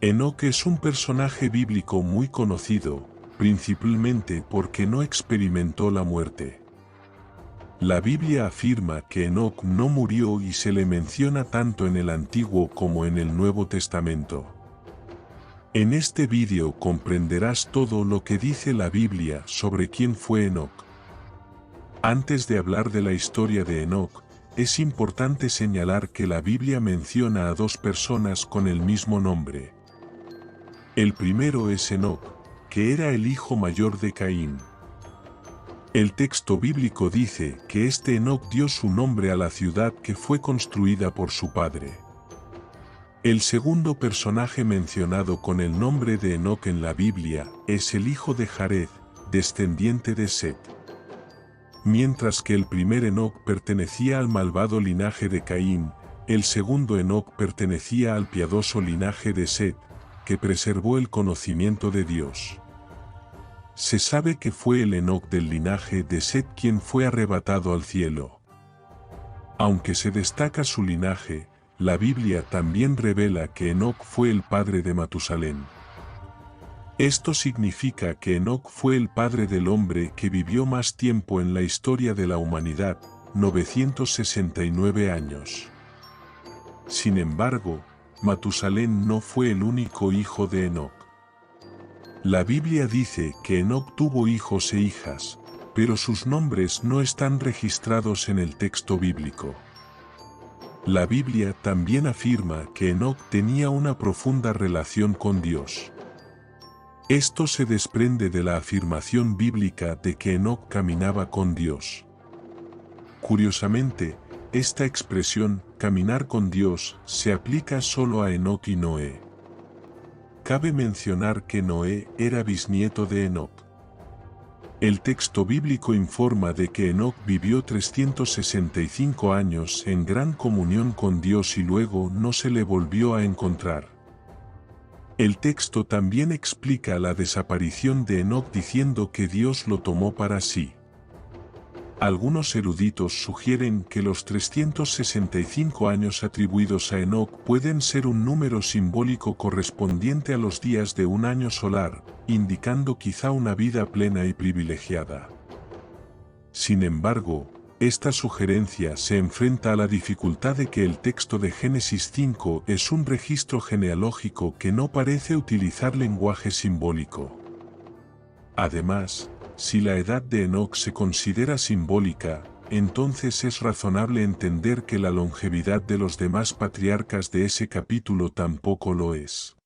Enoc es un personaje bíblico muy conocido, principalmente porque no experimentó la muerte. La Biblia afirma que Enoc no murió y se le menciona tanto en el Antiguo como en el Nuevo Testamento. En este vídeo comprenderás todo lo que dice la Biblia sobre quién fue Enoc. Antes de hablar de la historia de Enoc, es importante señalar que la Biblia menciona a dos personas con el mismo nombre. El primero es Enoc, que era el hijo mayor de Caín. El texto bíblico dice que este Enoc dio su nombre a la ciudad que fue construida por su padre. El segundo personaje mencionado con el nombre de Enoc en la Biblia es el hijo de Jared, descendiente de Set. Mientras que el primer Enoc pertenecía al malvado linaje de Caín, el segundo Enoc pertenecía al piadoso linaje de Set, que preservó el conocimiento de Dios. Se sabe que fue el Enoc del linaje de Set quien fue arrebatado al cielo. Aunque se destaca su linaje, la Biblia también revela que Enoc fue el padre de Matusalén. Esto significa que Enoc fue el padre del hombre que vivió más tiempo en la historia de la humanidad, 969 años. Sin embargo, Matusalén no fue el único hijo de Enoc. La Biblia dice que Enoc tuvo hijos e hijas, pero sus nombres no están registrados en el texto bíblico. La Biblia también afirma que Enoc tenía una profunda relación con Dios. Esto se desprende de la afirmación bíblica de que Enoc caminaba con Dios. Curiosamente, esta expresión, caminar con Dios, se aplica solo a Enoc y Noé. Cabe mencionar que Noé era bisnieto de Enoc. El texto bíblico informa de que Enoc vivió 365 años en gran comunión con Dios y luego no se le volvió a encontrar. El texto también explica la desaparición de Enoc diciendo que Dios lo tomó para sí. Algunos eruditos sugieren que los 365 años atribuidos a Enoc pueden ser un número simbólico correspondiente a los días de un año solar, indicando quizá una vida plena y privilegiada. Sin embargo, esta sugerencia se enfrenta a la dificultad de que el texto de Génesis 5 es un registro genealógico que no parece utilizar lenguaje simbólico. Además, si la edad de Enoc se considera simbólica, entonces es razonable entender que la longevidad de los demás patriarcas de ese capítulo tampoco lo es.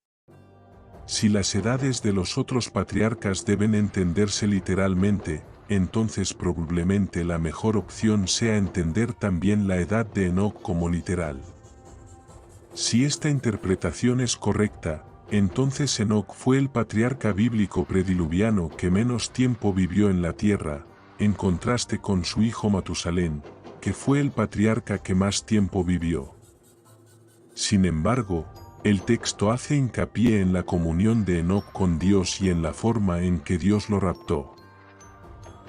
Si las edades de los otros patriarcas deben entenderse literalmente, entonces probablemente la mejor opción sea entender también la edad de Enoc como literal. Si esta interpretación es correcta, entonces Enoc fue el patriarca bíblico prediluviano que menos tiempo vivió en la tierra, en contraste con su hijo Matusalén, que fue el patriarca que más tiempo vivió. Sin embargo, el texto hace hincapié en la comunión de Enoc con Dios y en la forma en que Dios lo raptó.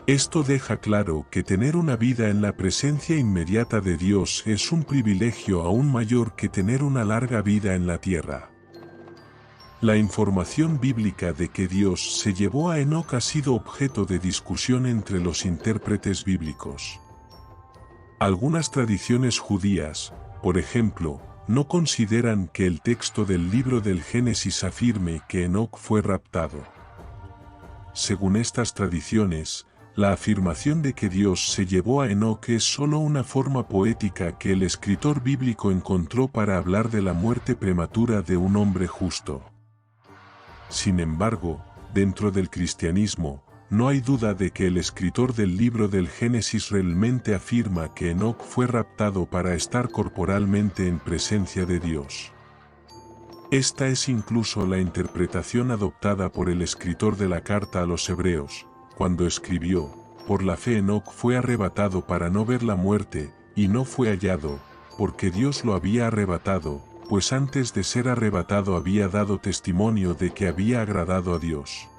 Esto deja claro que tener una vida en la presencia inmediata de Dios es un privilegio aún mayor que tener una larga vida en la tierra. La información bíblica de que Dios se llevó a Enoc ha sido objeto de discusión entre los intérpretes bíblicos. Algunas tradiciones judías, por ejemplo, no consideran que el texto del libro del Génesis afirme que Enoc fue raptado. Según estas tradiciones, la afirmación de que Dios se llevó a Enoc es solo una forma poética que el escritor bíblico encontró para hablar de la muerte prematura de un hombre justo. Sin embargo, dentro del cristianismo, no hay duda de que el escritor del libro del Génesis realmente afirma que Enoc fue raptado para estar corporalmente en presencia de Dios. Esta es incluso la interpretación adoptada por el escritor de la carta a los Hebreos, cuando escribió: por la fe Enoc fue arrebatado para no ver la muerte, y no fue hallado, porque Dios lo había arrebatado, pues antes de ser arrebatado había dado testimonio de que había agradado a Dios.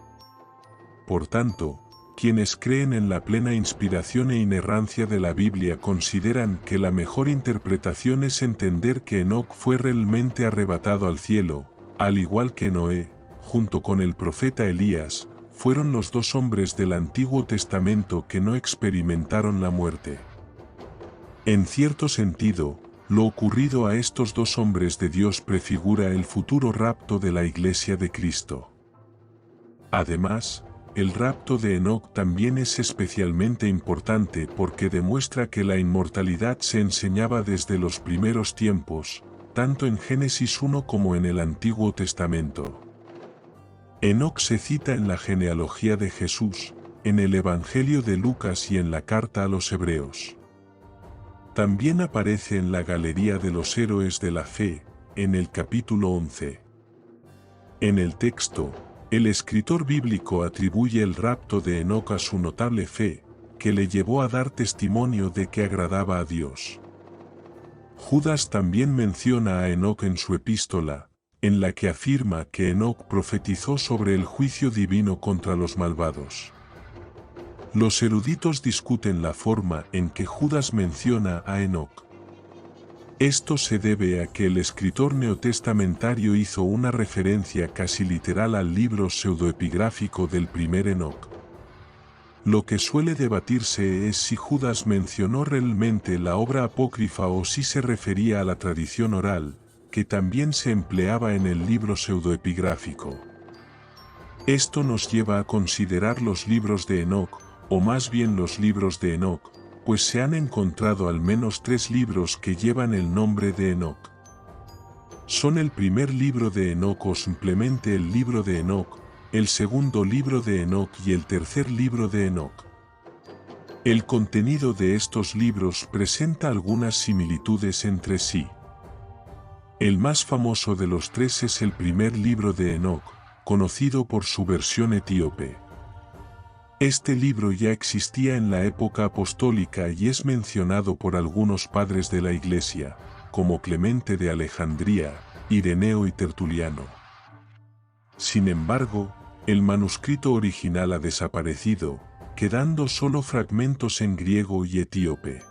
Por tanto, quienes creen en la plena inspiración e inerrancia de la Biblia consideran que la mejor interpretación es entender que Enoc fue realmente arrebatado al cielo, Al igual que Noé, junto con el profeta Elías, fueron los dos hombres del Antiguo Testamento que no experimentaron la muerte. En cierto sentido, lo ocurrido a estos dos hombres de Dios prefigura el futuro rapto de la Iglesia de Cristo. Además, el rapto de Enoc también es especialmente importante porque demuestra que la inmortalidad se enseñaba desde los primeros tiempos, tanto en Génesis 1 como en el Antiguo Testamento. Enoc se cita en la genealogía de Jesús, en el Evangelio de Lucas y en la carta a los Hebreos. También aparece en la Galería de los Héroes de la Fe, en el capítulo 11. En el texto, el escritor bíblico atribuye el rapto de Enoc a su notable fe, que le llevó a dar testimonio de que agradaba a Dios. Judas también menciona a Enoc en su epístola, en la que afirma que Enoc profetizó sobre el juicio divino contra los malvados. Los eruditos discuten la forma en que Judas menciona a Enoc. Esto se debe a que el escritor neotestamentario hizo una referencia casi literal al libro pseudoepigráfico del primer Enoc. Lo que suele debatirse es si Judas mencionó realmente la obra apócrifa o si se refería a la tradición oral, que también se empleaba en el libro pseudoepigráfico. Esto nos lleva a considerar los libros de Enoc, o más bien los libros de Enoc, pues se han encontrado al menos 3 libros que llevan el nombre de Enoc. Son el primer libro de Enoc o simplemente el libro de Enoc, el segundo libro de Enoc y el tercer libro de Enoc. El contenido de estos libros presenta algunas similitudes entre sí. El más famoso de los 3 es el primer libro de Enoc, conocido por su versión etíope. Este libro ya existía en la época apostólica y es mencionado por algunos padres de la Iglesia, como Clemente de Alejandría, Ireneo y Tertuliano. Sin embargo, el manuscrito original ha desaparecido, quedando solo fragmentos en griego y etíope.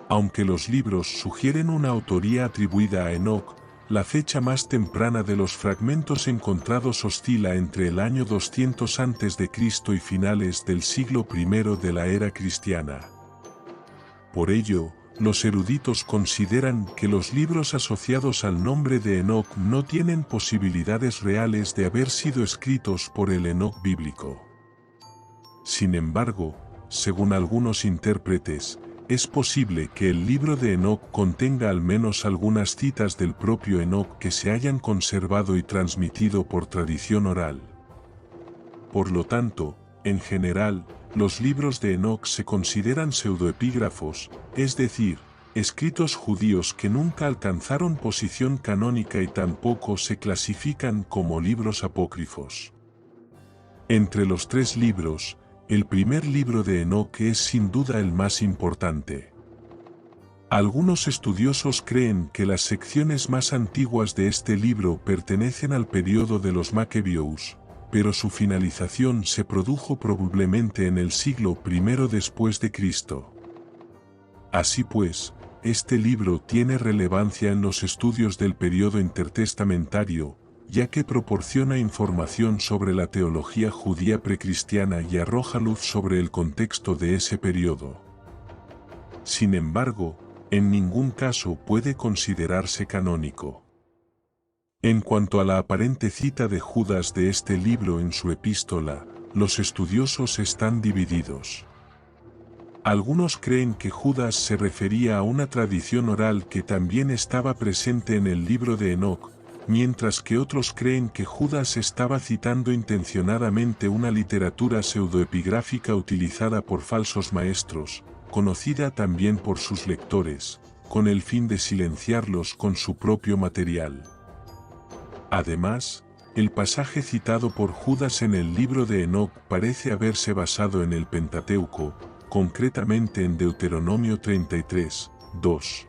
Aunque los libros sugieren una autoría atribuida a Enoc, la fecha más temprana de los fragmentos encontrados oscila entre el año 200 a.C. y finales del siglo I de la era cristiana. Por ello, los eruditos consideran que los libros asociados al nombre de Enoc no tienen posibilidades reales de haber sido escritos por el Enoc bíblico. Sin embargo, según algunos intérpretes, es posible que el libro de Enoc contenga al menos algunas citas del propio Enoc que se hayan conservado y transmitido por tradición oral. Por lo tanto, en general, los libros de Enoc se consideran pseudoepígrafos, es decir, escritos judíos que nunca alcanzaron posición canónica y tampoco se clasifican como libros apócrifos. Entre los 3 libros, el primer libro de Enoc es sin duda el más importante. Algunos estudiosos creen que las secciones más antiguas de este libro pertenecen al período de los Macabeos, pero su finalización se produjo probablemente en el siglo I después de Cristo. Así pues, este libro tiene relevancia en los estudios del período intertestamentario, ya que proporciona información sobre la teología judía precristiana y arroja luz sobre el contexto de ese período. Sin embargo, en ningún caso puede considerarse canónico. En cuanto a la aparente cita de Judas de este libro en su epístola, los estudiosos están divididos. Algunos creen que Judas se refería a una tradición oral que también estaba presente en el libro de Enoc, mientras que otros creen que Judas estaba citando intencionadamente una literatura pseudoepigráfica utilizada por falsos maestros, conocida también por sus lectores, con el fin de silenciarlos con su propio material. Además, el pasaje citado por Judas en el libro de Enoc parece haberse basado en el Pentateuco, concretamente en Deuteronomio 33, 2.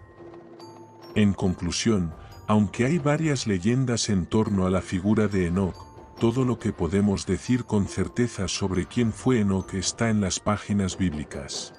En conclusión, aunque hay varias leyendas en torno a la figura de Enoc, todo lo que podemos decir con certeza sobre quién fue Enoc está en las páginas bíblicas.